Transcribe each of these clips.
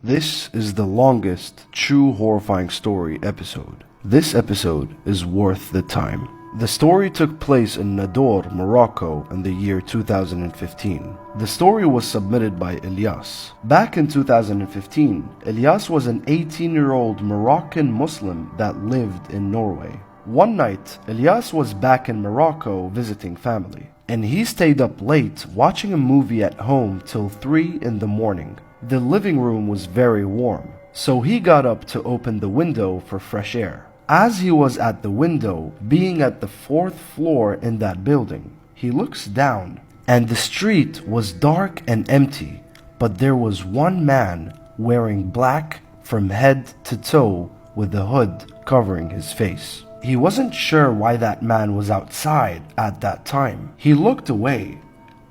This is the longest true horrifying story episode. This episode is worth the time. The story took place in Nador, Morocco in the year 2015. The story was submitted by Ilyas. Back in 2015, Ilyas was an 18-year-old Moroccan Muslim that lived in Norway. One night, Ilyas was back in Morocco visiting family, and he stayed up late watching a movie at home till 3 in the morning. The living room was very warm, so he got up to open the window for fresh air. As he was at the window, being at the 4th floor in that building, he looks down, and the street was dark and empty, but there was one man wearing black from head to toe with a hood covering his face. He wasn't sure why that man was outside at that time. He looked away,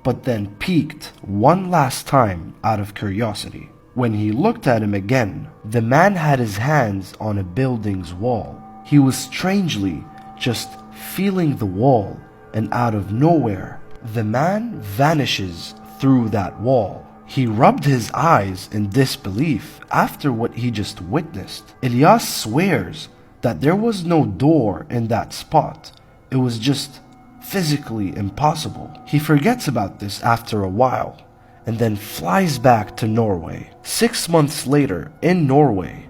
but then peeked one last time out of curiosity. When he looked at him again, the man had his hands on a building's wall. He was strangely just feeling the wall, and out of nowhere, the man vanishes through that wall. He rubbed his eyes in disbelief after what he just witnessed. Ilyas swears that there was no door in that spot. It was just physically impossible. He forgets about this after a while and then flies back to Norway. 6 months later, in Norway,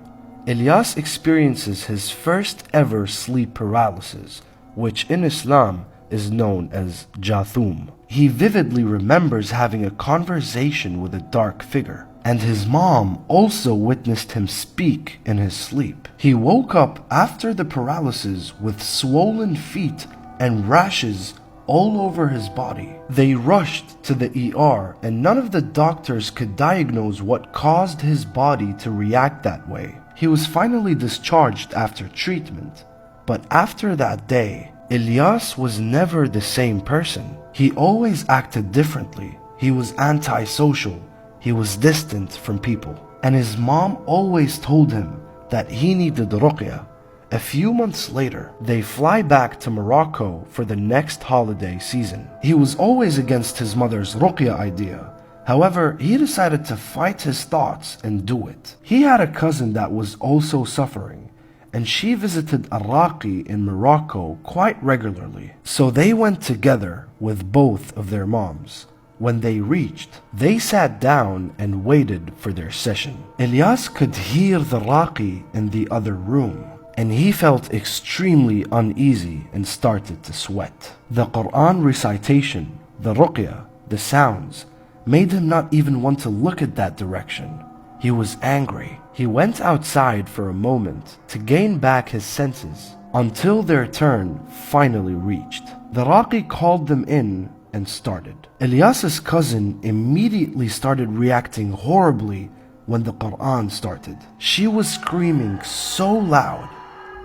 Ilyas experiences his first ever sleep paralysis, which in Islam is known as Jathum. He vividly remembers having a conversation with a dark figure, and his mom also witnessed him speak in his sleep. He woke up after the paralysis with swollen feet and rashes all over his body. They rushed to the ER, and none of the doctors could diagnose what caused his body to react that way. He was finally discharged after treatment, but after that day, Ilyas was never the same person. He always acted differently. He was antisocial. He was distant from people. And his mom always told him that he needed ruqya. A few months later, they fly back to Morocco for the next holiday season. He was always against his mother's ruqya idea. However, he decided to fight his thoughts and do it. He had a cousin that was also suffering, and she visited a raqi in Morocco quite regularly. So they went together with both of their moms. When they reached, they sat down and waited for their session. Ilyas could hear the raqi in the other room, and he felt extremely uneasy and started to sweat. The Quran recitation, the ruqya, the sounds, made him not even want to look at that direction. He was angry. He went outside for a moment to gain back his senses until their turn finally reached. The raqi called them in and started. Ilyas's cousin immediately started reacting horribly when the Quran started. She was screaming so loud.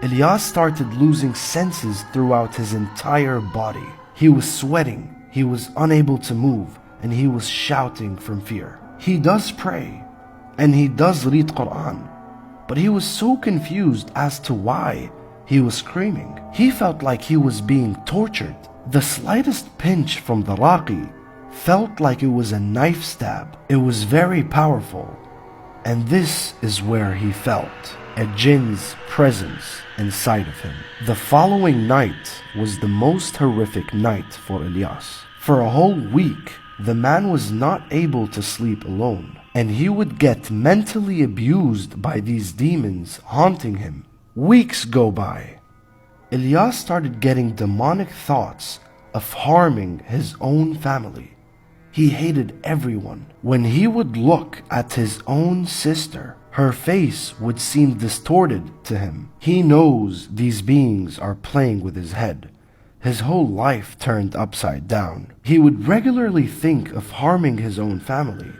Ilyas started losing senses throughout his entire body. He was sweating, he was unable to move, and he was shouting from fear. He does pray, and he does read Quran, but he was so confused as to why he was screaming. He felt like he was being tortured. The slightest pinch from the raqi felt like it was a knife stab. It was very powerful, and this is where he felt a jinn's presence inside of him. The following night was the most horrific night for Ilyas. For a whole week, the man was not able to sleep alone, and he would get mentally abused by these demons haunting him. Weeks go by. Ilyas started getting demonic thoughts of harming his own family. He hated everyone. When he would look at his own sister, her face would seem distorted to him. He knows these beings are playing with his head. His whole life turned upside down. He would regularly think of harming his own family,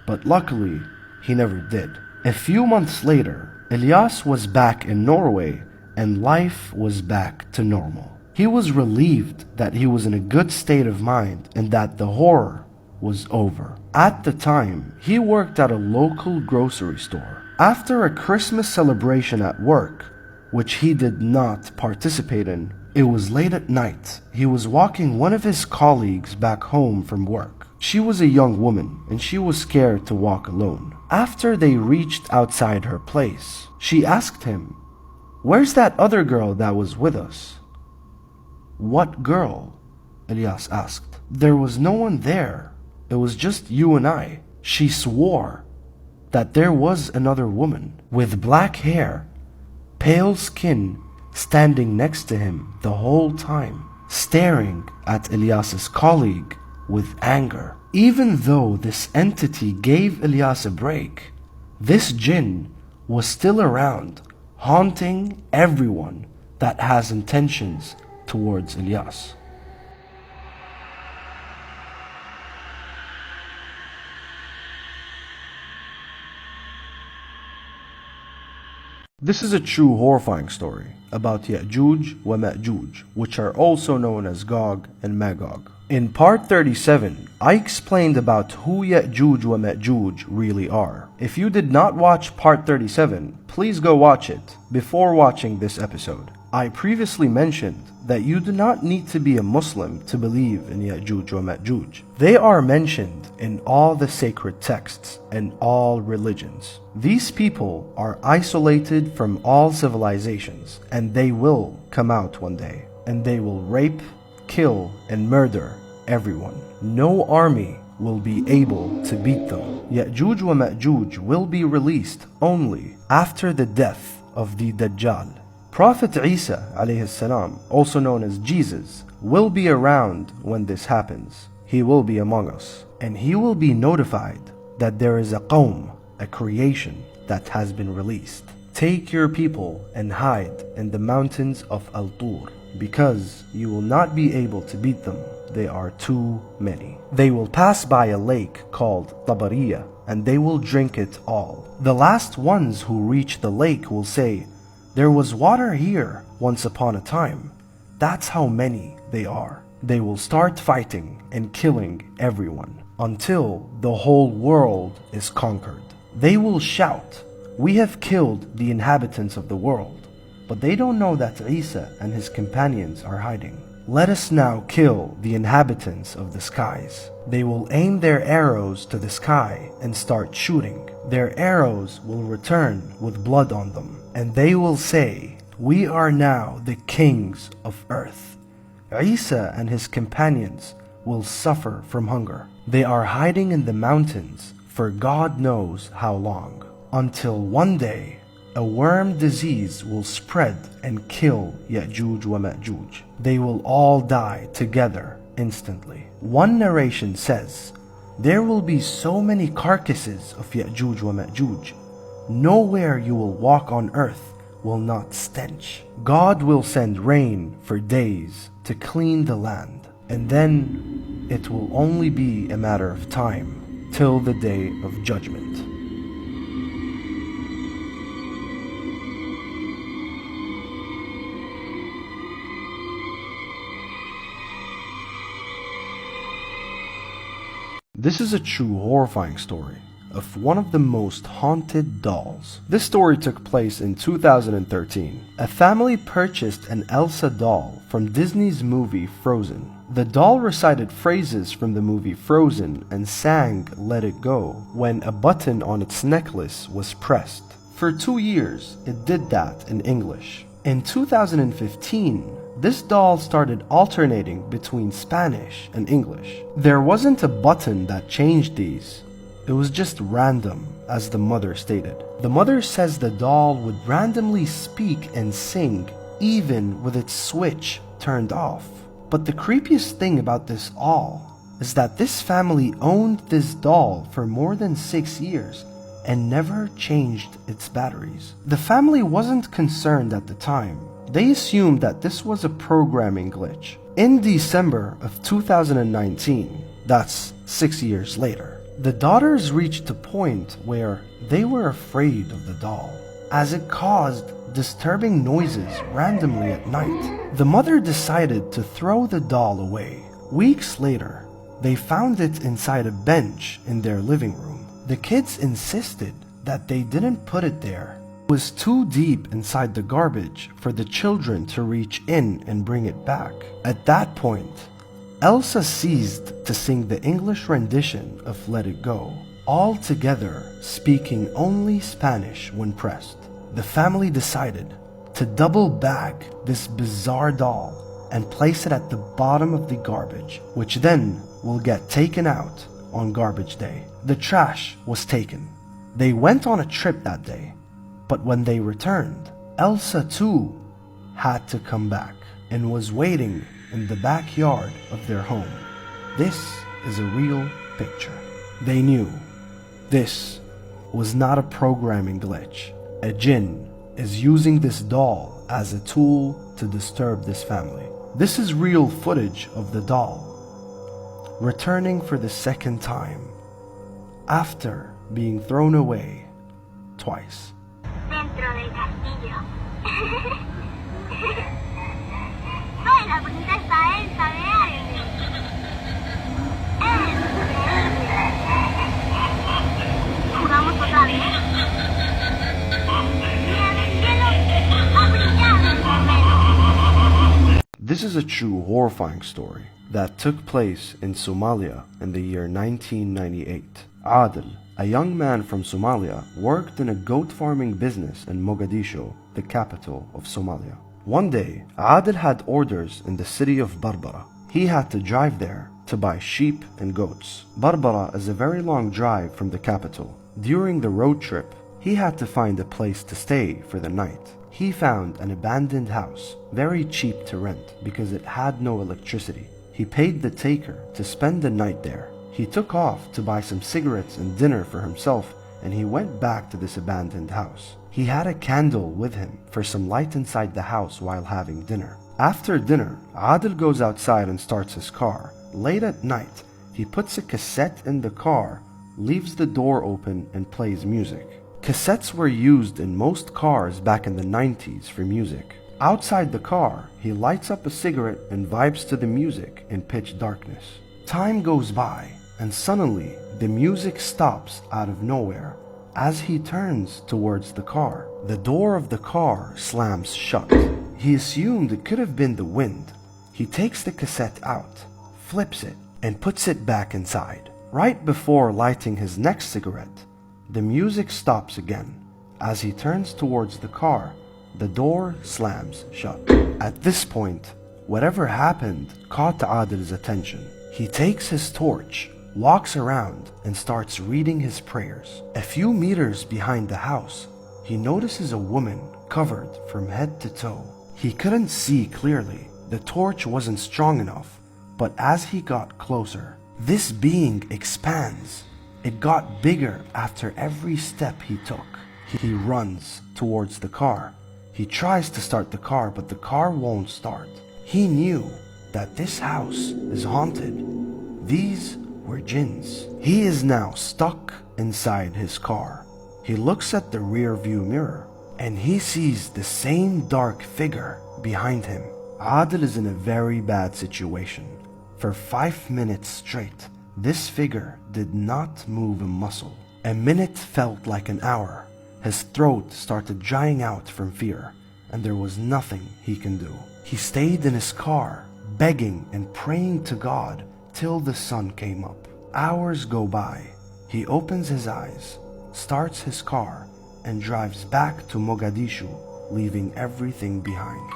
but luckily, he never did. A few months later, Ilyas was back in Norway, and life was back to normal. He was relieved that he was in a good state of mind and that the horror was over. At the time, he worked at a local grocery store. After a Christmas celebration at work, which he did not participate in, it was late at night. He was walking one of his colleagues back home from work. She was a young woman and she was scared to walk alone. After they reached outside her place, she asked him, "Where's that other girl that was with us?" "What girl?" Ilyas asked. "There was no one there. It was just you and I." She swore that there was another woman with black hair, pale skin, standing next to him the whole time, staring at Ilyas's colleague with anger. Even though this entity gave Ilyas a break, this jinn was still around, haunting everyone that has intentions towards Ilyas. This is a true horrifying story about Ya'juj wa Ma'juj, which are also known as Gog and Magog. In part 37, I explained about who Ya'juj wa Ma'juj really are. If you did not watch part 37, please go watch it before watching this episode. I previously mentioned that you do not need to be a Muslim to believe in Ya'juj wa Ma'juj. They are mentioned in all the sacred texts and all religions. These people are isolated from all civilizations, and they will come out one day, and they will rape, kill, and murder everyone. No army will be able to beat them. Ya'juj wa Ma'juj will be released only after the death of the Dajjal. Prophet Isa alayhi salam, also known as Jesus, will be around when this happens. He will be among us, and he will be notified that there is a qawm, a creation that has been released. Take your people and hide in the mountains of Al-Tur, because you will not be able to beat them. They are too many. They will pass by a lake called Tabariya, and they will drink it all. The last ones who reach the lake will say, "There was water here once upon a time." That's how many they are. They will start fighting and killing everyone until the whole world is conquered. They will shout, "We have killed the inhabitants of the world," but they don't know that Isa and his companions are hiding. "Let us now kill the inhabitants of the skies." They will aim their arrows to the sky and start shooting. Their arrows will return with blood on them, and they will say, "We are now the kings of earth." Isa and his companions will suffer from hunger. They are hiding in the mountains for God knows how long, until one day a worm disease will spread and kill Ya'juj wa Ma'juj. They will all die together instantly. One narration says, there will be so many carcasses of Ya'juj wa Ma'juj, nowhere you will walk on earth will not stench. God will send rain for days to clean the land, and then it will only be a matter of time till the day of judgment. This is a true horrifying story of one of the most haunted dolls. This story took place in 2013. A family purchased an Elsa doll from Disney's movie Frozen. The doll recited phrases from the movie Frozen and sang "Let It Go" when a button on its necklace was pressed. For 2 years, it did that in English. In 2015, this doll started alternating between Spanish and English. There wasn't a button that changed these. It was just random, as the mother stated. The mother says the doll would randomly speak and sing, even with its switch turned off. But the creepiest thing about this all is that this family owned this doll for more than 6 years and never changed its batteries. The family wasn't concerned at the time. They assumed that this was a programming glitch. In December of 2019, that's 6 years later, the daughters reached a point where they were afraid of the doll, as it caused disturbing noises randomly at night. The mother decided to throw the doll away. Weeks later, they found it inside a bench in their living room. The kids insisted that they didn't put it there. It was too deep inside the garbage for the children to reach in and bring it back. At that point, Elsa ceased to sing the English rendition of Let It Go, all together speaking only Spanish when pressed. The family decided to double bag this bizarre doll and place it at the bottom of the garbage, which then will get taken out on garbage day. The trash was taken. They went on a trip that day, but when they returned, Elsa too had to come back and was waiting in the backyard of their home. This is a real picture. They knew this was not a programming glitch. A jinn is using this doll as a tool to disturb this family. This is real footage of the doll returning for the second time after being thrown away twice. Dentro del castillo. Soy la princesa Elsa de Arby. Jugamos otra vez. Y el cielo ha brillado un momento. This is a true horrifying story that took place in Somalia in the year 1998. Adil, a young man from Somalia, worked in a goat farming business in Mogadishu, the capital of Somalia. One day, Adil had orders in the city of Barbara. He had to drive there to buy sheep and goats. Barbara is a very long drive from the capital. During the road trip, he had to find a place to stay for the night. He found an abandoned house, very cheap to rent because it had no electricity. He paid the taker to spend the night there. He took off to buy some cigarettes and dinner for himself, and he went back to this abandoned house. He had a candle with him for some light inside the house while having dinner. After dinner, Adil goes outside and starts his car. Late at night, he puts a cassette in the car, leaves the door open, and plays music. Cassettes were used in most cars back in the 90s for music. Outside the car, he lights up a cigarette and vibes to the music in pitch darkness. Time goes by, and suddenly the music stops out of nowhere. As he turns towards the car, the door of the car slams shut. He assumed it could have been the wind. He takes the cassette out, flips it, and puts it back inside. Right before lighting his next cigarette, the music stops again. As he turns towards the car, the door slams shut. At this point, whatever happened caught Adil's attention. He takes his torch, walks around, and starts reading his prayers. A few meters behind the house, he notices a woman covered from head to toe. He couldn't see clearly. The torch wasn't strong enough, but as he got closer, this being expands. It got bigger after every step he took. He runs towards the car. He tries to start the car, but the car won't start. He knew that this house is haunted. These were jinns. He is now stuck inside his car. He looks at the rear view mirror and he sees the same dark figure behind him. Adil is in a very bad situation. For 5 minutes straight, this figure did not move a muscle. A minute felt like an hour. His throat started drying out from fear, and there was nothing he can do. He stayed in his car, begging and praying to God till the sun came up. Hours go by. He opens his eyes, starts his car, and drives back to Mogadishu, leaving everything behind.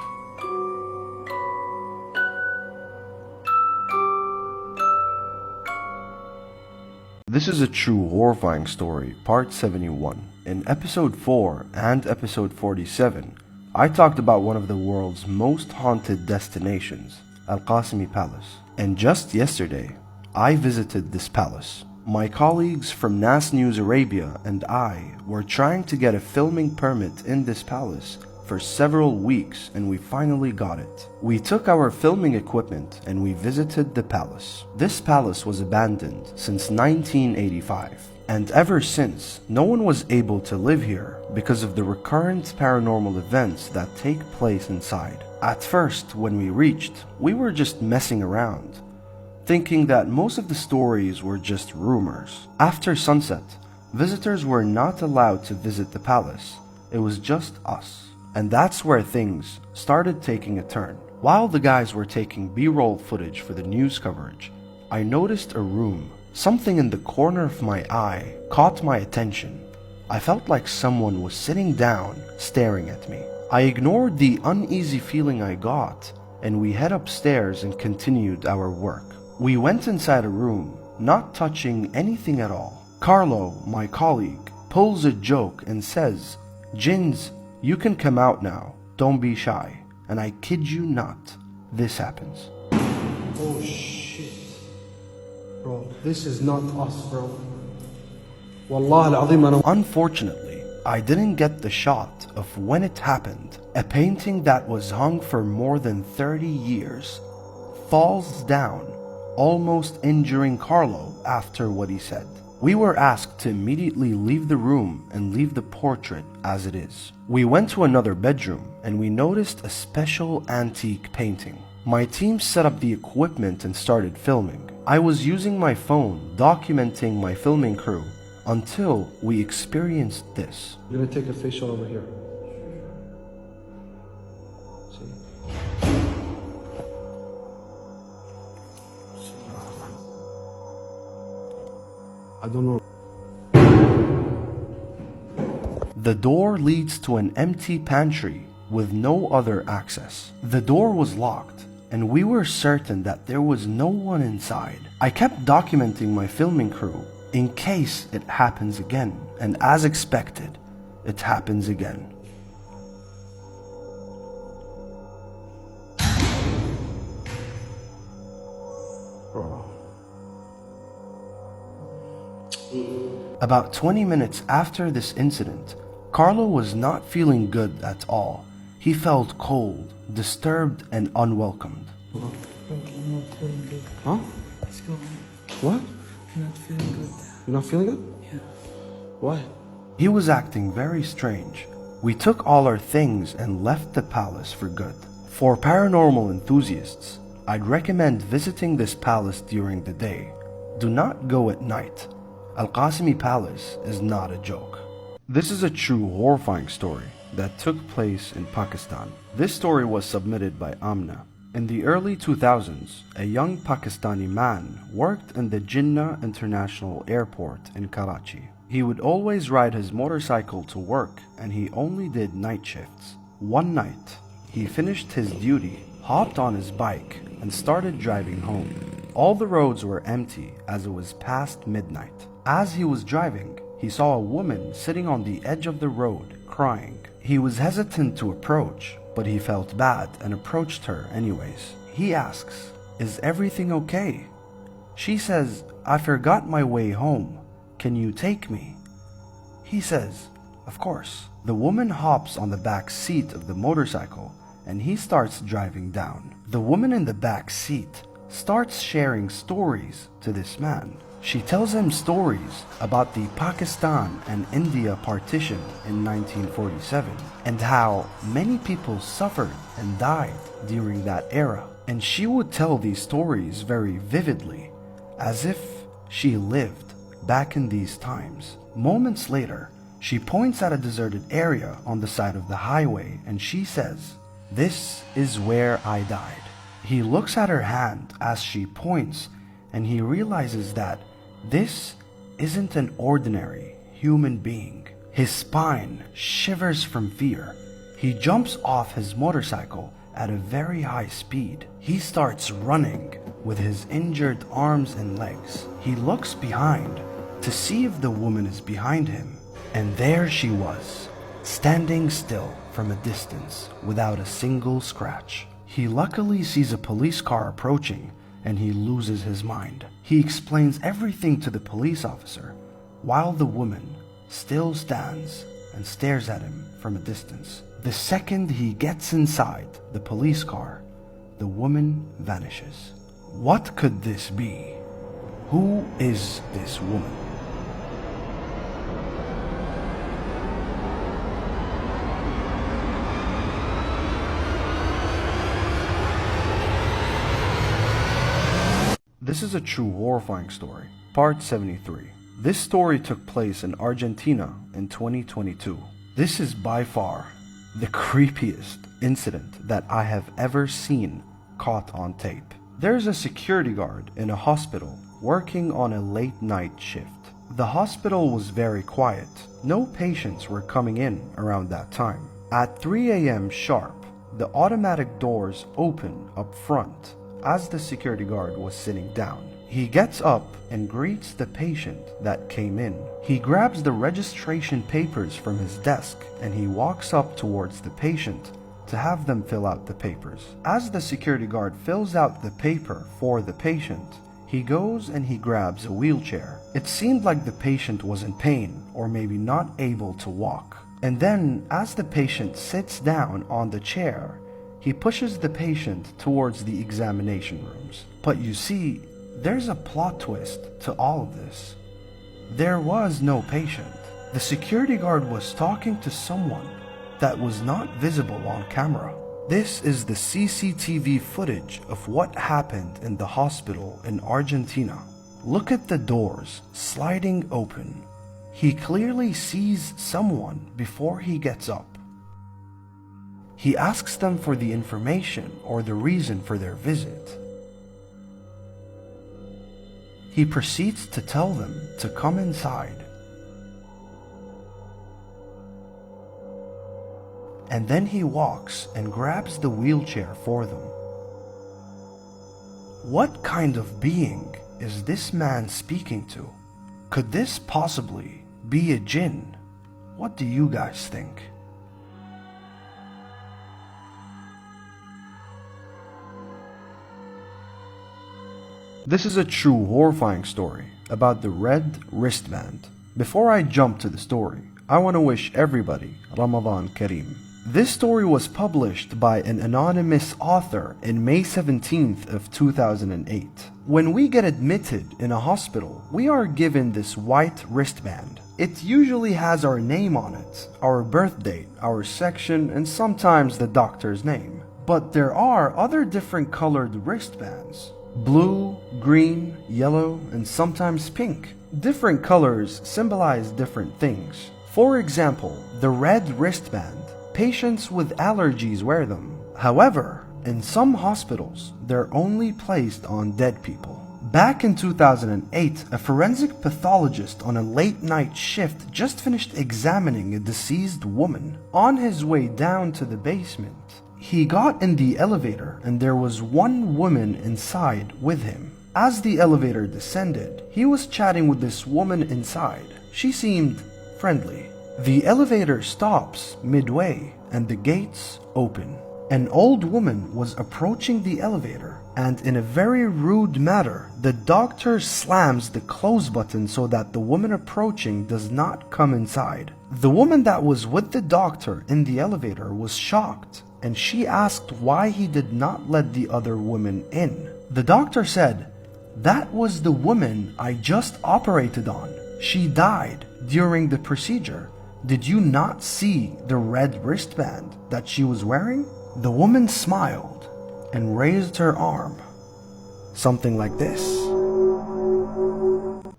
This is a true horrifying story, part 71. In episode 4 and episode 47, I talked about one of the world's most haunted destinations, Al-Qasimi Palace. And just yesterday, I visited this palace. My colleagues from NAS News Arabia and I were trying to get a filming permit in this palace for several weeks, and we finally got it. We took our filming equipment and we visited the palace. This palace was abandoned since 1985, and ever since, no one was able to live here because of the recurrent paranormal events that take place inside. At first, when we reached, we were just messing around, thinking that most of the stories were just rumors. After sunset, visitors were not allowed to visit the palace. It was just us. And that's where things started taking a turn. While the guys were taking B-roll footage for the news coverage, I noticed a room. Something in the corner of my eye caught my attention. I felt like someone was sitting down, staring at me. I ignored the uneasy feeling I got, and we head upstairs and continued our work. We went inside a room, not touching anything at all. Carlo, my colleague, pulls a joke and says, "Jinns, you can come out now. Don't be shy." And I kid you not, this happens. Oh shit. Bro, this is not us, bro. Wallah al-azim ana... Unfortunately, I didn't get the shot of when it happened. A painting that was hung for more than 30 years falls down, almost injuring Carlo after what he said. We were asked to immediately leave the room and leave the portrait as it is. We went to another bedroom and we noticed a special antique painting. My team set up the equipment and started filming. I was using my phone, documenting my filming crew, until we experienced this. We're gonna take a facial over here. See? I don't know. The door leads to an empty pantry with no other access. The door was locked, and we were certain that there was no one inside. I kept documenting my filming crew in case it happens again, and as expected, it happens again. Bro. About 20 minutes after this incident, Carlo was not feeling good at all. He felt cold, disturbed, and unwelcomed. Huh? Let's go. What? I'm not feeling good. You're not feeling good? Yeah. Why? He was acting very strange. We took all our things and left the palace for good. For paranormal enthusiasts, I'd recommend visiting this palace during the day. Do not go at night. Al-Qasimi Palace is not a joke. This is a true horrifying story that took place in Pakistan. This story was submitted by Amna. In the early 2000s, a young Pakistani man worked in the Jinnah International Airport in Karachi. He would always ride his motorcycle to work and he only did night shifts. One night, he finished his duty, hopped on his bike, and started driving home. All the roads were empty as it was past midnight. As he was driving, he saw a woman sitting on the edge of the road, crying. He was hesitant to approach, but he felt bad and approached her anyways. He asks, "Is everything okay?" She says, "I forgot my way home. Can you take me?" He says, "Of course." The woman hops on the back seat of the motorcycle and he starts driving down. The woman in the back seat starts sharing stories to this man. She tells him stories about the Pakistan and India partition in 1947 and how many people suffered and died during that era. And she would tell these stories very vividly, as if she lived back in these times. Moments later, she points at a deserted area on the side of the highway and she says, "This is where I died." He looks at her hand as she points and he realizes that this isn't an ordinary human being. His spine shivers from fear. He jumps off his motorcycle at a very high speed. He starts running with his injured arms and legs. He looks behind to see if the woman is behind him, and there she was, standing still from a distance without a single scratch. He luckily sees a police car approaching and he loses his mind. He explains everything to the police officer while the woman still stands and stares at him from a distance. The second he gets inside the police car, the woman vanishes. What could this be? Who is this woman? This is a true horrifying story. Part 73. This story took place in Argentina in 2022. This is by far the creepiest incident that I have ever seen caught on tape. There's a security guard in a hospital working on a late night shift. The hospital was very quiet. No patients were coming in around that time. At 3 a.m. sharp, the automatic doors open up front as the security guard was sitting down. He gets up and greets the patient that came in. He grabs the registration papers from his desk and he walks up towards the patient to have them fill out the papers. As the security guard fills out the paper for the patient, he goes and he grabs a wheelchair. It seemed like the patient was in pain or maybe not able to walk. And then, as the patient sits down on the chair, he pushes the patient towards the examination rooms. But you see, there's a plot twist to all of this. There was no patient. The security guard was talking to someone that was not visible on camera. This is the CCTV footage of what happened in the hospital in Argentina. Look at the doors sliding open. He clearly sees someone before he gets up. He asks them for the information or the reason for their visit. He proceeds to tell them to come inside. And then he walks and grabs the wheelchair for them. What kind of being is this man speaking to? Could this possibly be a jinn? What do you guys think? This is a true horrifying story about the red wristband. Before I jump to the story, I want to wish everybody Ramadan Kareem. This story was published by an anonymous author in May 17th of 2008. When we get admitted in a hospital, we are given this white wristband. It usually has our name on it, our birth date, our section, and sometimes the doctor's name. But there are other different colored wristbands. Blue, green, yellow, and sometimes pink. Different colors symbolize different things. For example, the red wristband, patients with allergies wear them. However, in some hospitals, they're only placed on dead people. Back in 2008, a forensic pathologist on a late night shift just finished examining a deceased woman. On his way down to the basement, he got in the elevator and there was one woman inside with him. As the elevator descended, he was chatting with this woman inside. She seemed friendly. The elevator stops midway and the gates open. An old woman was approaching the elevator and in a very rude manner, the doctor slams the close button so that the woman approaching does not come inside. The woman that was with the doctor in the elevator was shocked and she asked why he did not let the other woman in. The doctor said, "That was the woman I just operated on. She died during the procedure. Did you not see the red wristband that she was wearing?" The woman smiled and raised her arm. Something like this.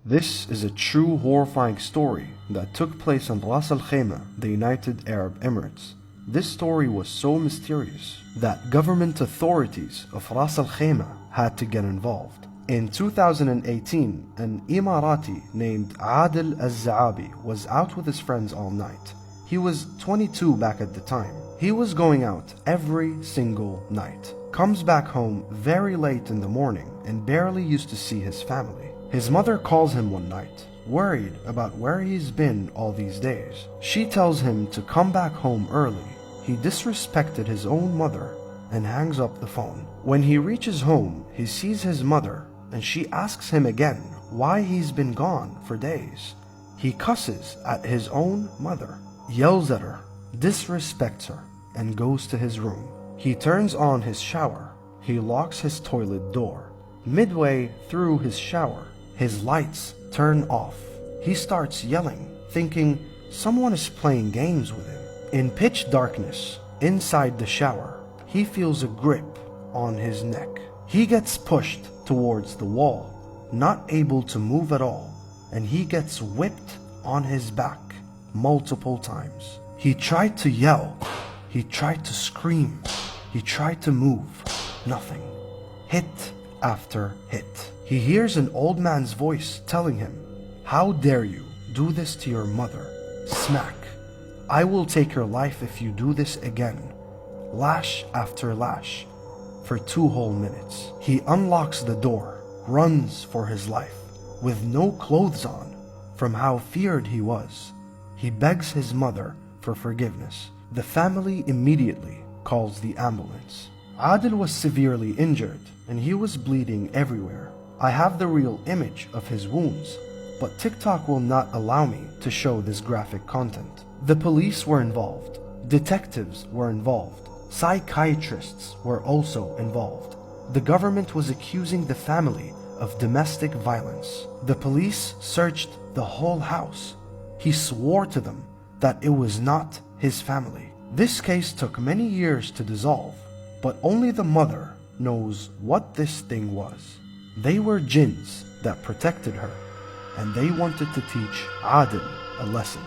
This is a true horrifying story that took place in Ras Al Khaimah, the United Arab Emirates. This story was so mysterious that government authorities of Ras Al Khaimah had to get involved. In 2018, an Emirati named Adil Al-Zaabi was out with his friends all night. He was 22 back at the time. He was going out every single night. Comes back home very late in the morning and barely used to see his family. His mother calls him one night, worried about where he's been all these days. She tells him to come back home early. He disrespected his own mother and hangs up the phone. When he reaches home, he sees his mother and she asks him again why he's been gone for days. He cusses at his own mother, yells at her, disrespects her, and goes to his room. He turns on his shower. He locks his toilet door. Midway through his shower, his lights turn off. He starts yelling, thinking someone is playing games with him. In pitch darkness, inside the shower, he feels a grip on his neck. He gets pushed towards the wall, not able to move at all, and he gets whipped on his back multiple times. He tried to yell. He tried to scream. He tried to move. Nothing. Hit after hit. He hears an old man's voice telling him, "How dare you do this to your mother?" Smack. "I will take your life if you do this again." Lash after lash for 2 whole minutes. He unlocks the door, runs for his life, with no clothes on from how feared he was. He begs his mother for forgiveness. The family immediately calls the ambulance. Adil was severely injured and he was bleeding everywhere. I have the real image of his wounds, but TikTok will not allow me to show this graphic content. The police were involved. Detectives were involved. Psychiatrists were also involved. The government was accusing the family of domestic violence. The police searched the whole house. He swore to them that it was not his family. This case took many years to dissolve, but only the mother knows what this thing was. They were jinns that protected her, and they wanted to teach Adil a lesson.